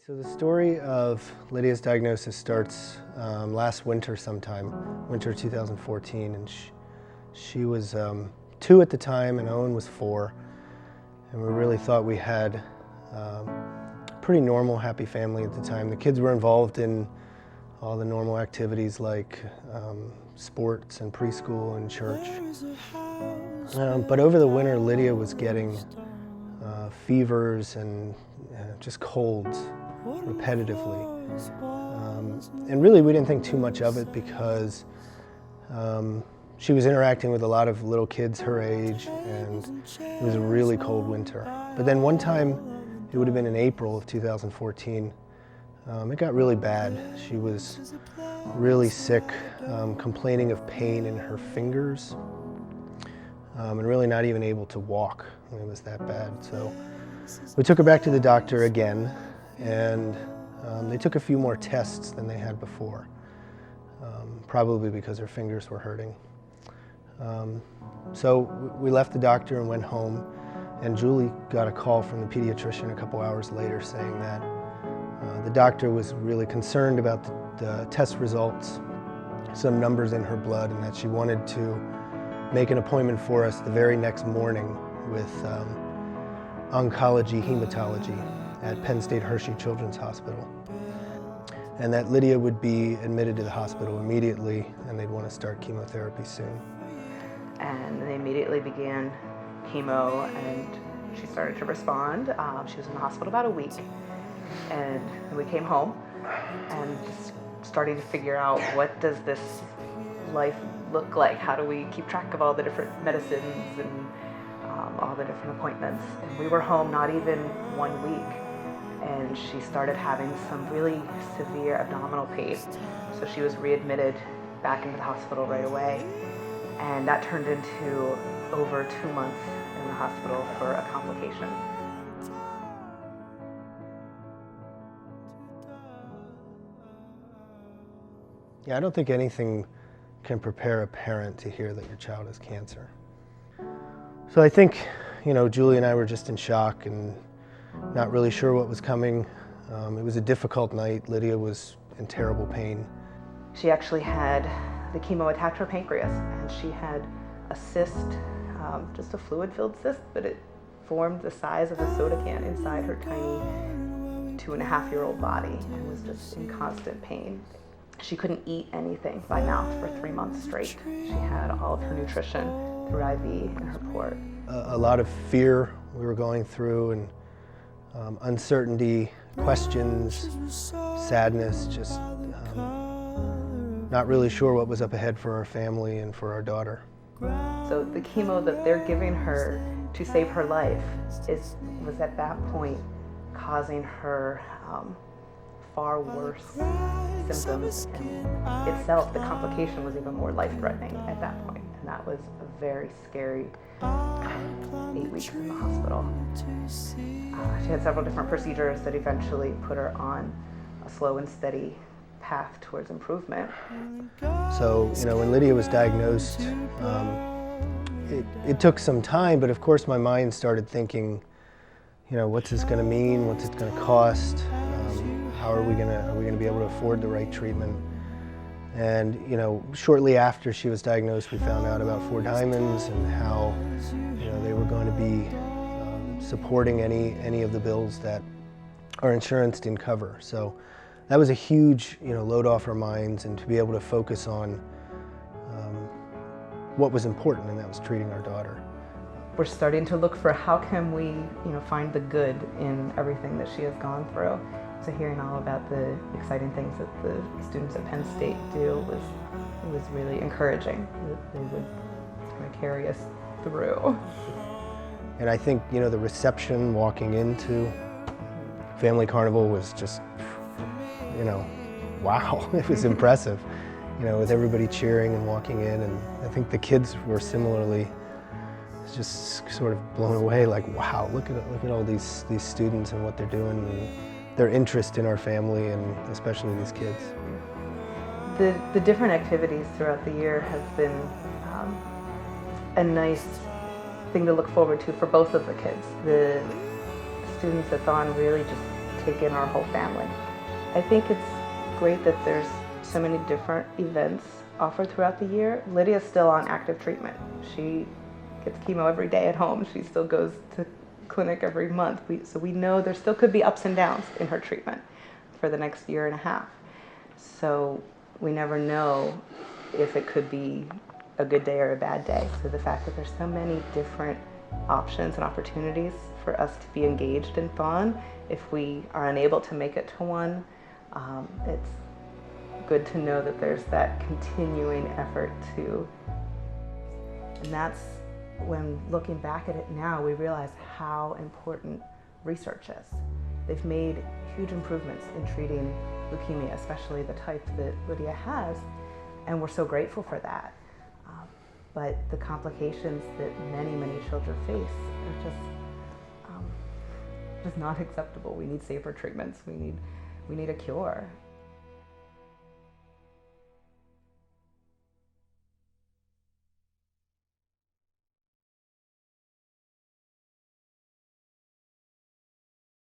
So the story of Lydia's diagnosis starts last winter sometime, winter 2014, and she was 2 at the time and Owen was 4, and we really thought we had a pretty normal, happy family at the time. The kids were involved in all the normal activities like sports and preschool and church. But over the winter, Lydia was getting fevers and just colds repetitively. And really we didn't think too much of it because she was interacting with a lot of little kids her age, and it was a really cold winter. But then one time, it would have been in April of 2014, it got really bad. She was really sick, complaining of pain in her fingers, and really not even able to walk. It was that bad. So we took her back to the doctor again, and they took a few more tests than they had before, probably because her fingers were hurting. So we left the doctor and went home, and Julie got a call from the pediatrician a couple hours later saying that the doctor was really concerned about the test results, some numbers in her blood, and that she wanted to make an appointment for us the very next morning with oncology hematology at Penn State Hershey Children's Hospital, and that Lydia would be admitted to the hospital immediately, and they'd want to start chemotherapy soon. And they immediately began chemo, and she started to respond. She was in the hospital about a week, and we came home and just starting to figure out, what does this life look like? How do we keep track of all the different medicines and all the different appointments? And we were home not even 1 week, and she started having some really severe abdominal pain. So she was readmitted back into the hospital right away, and that turned into over 2 months in the hospital for a complication. Yeah, I don't think anything can prepare a parent to hear that your child has cancer. So I think, Julie and I were just in shock and not really sure what was coming. It was a difficult night. Lydia was in terrible pain. She actually had the chemo attack her pancreas, and she had a cyst, just a fluid-filled cyst, but it formed the size of a soda can inside her tiny 2.5-year-old body and was just in constant pain. She couldn't eat anything by mouth for 3 months straight. She had all of her nutrition through IV in her port. A lot of fear we were going through, and uncertainty, questions, sadness, just not really sure what was up ahead for our family and for our daughter. So the chemo that they're giving her to save her life was at that point causing her far worse symptoms, and itself, the complication was even more life-threatening at that point, and that was a very scary 8 weeks in the hospital. She had several different procedures that eventually put her on a slow and steady path towards improvement. So, when Lydia was diagnosed, it took some time, but of course my mind started thinking, what's this going to mean? What's it going to cost? How are we going to be able to afford the right treatment? And shortly after she was diagnosed, we found out about 4 Diamonds and how they were going to be supporting any of the bills that our insurance didn't cover. So that was a huge load off our minds, and to be able to focus on what was important, and that was treating our daughter. We're starting to look for, how can we find the good in everything that she has gone through. So hearing all about the exciting things that the students at Penn State do was really encouraging, that they would kind of carry us through. And I think the reception walking into Family Carnival was just wow. It was impressive, with everybody cheering and walking in, and I think the kids were similarly just sort of blown away, like, wow, look at all these students and what they're doing, and their interest in our family, and especially these kids. The different activities throughout the year have been a nice thing to look forward to for both of the kids. The students at THON really just take in our whole family. I think it's great that there's so many different events offered throughout the year. Lydia's still on active treatment. She gets chemo every day at home. She still goes to clinic every month. So we know there still could be ups and downs in her treatment for the next year and a half. So we never know if it could be a good day or a bad day. So the fact that there's so many different options and opportunities for us to be engaged in THON, if we are unable to make it to one, it's good to know that there's that continuing effort to, and that's when looking back at it now, we realize how important research is. They've made huge improvements in treating leukemia, especially the type that Lydia has, and we're so grateful for that. But the complications that many, many children face are just not acceptable. We need safer treatments. We need a cure.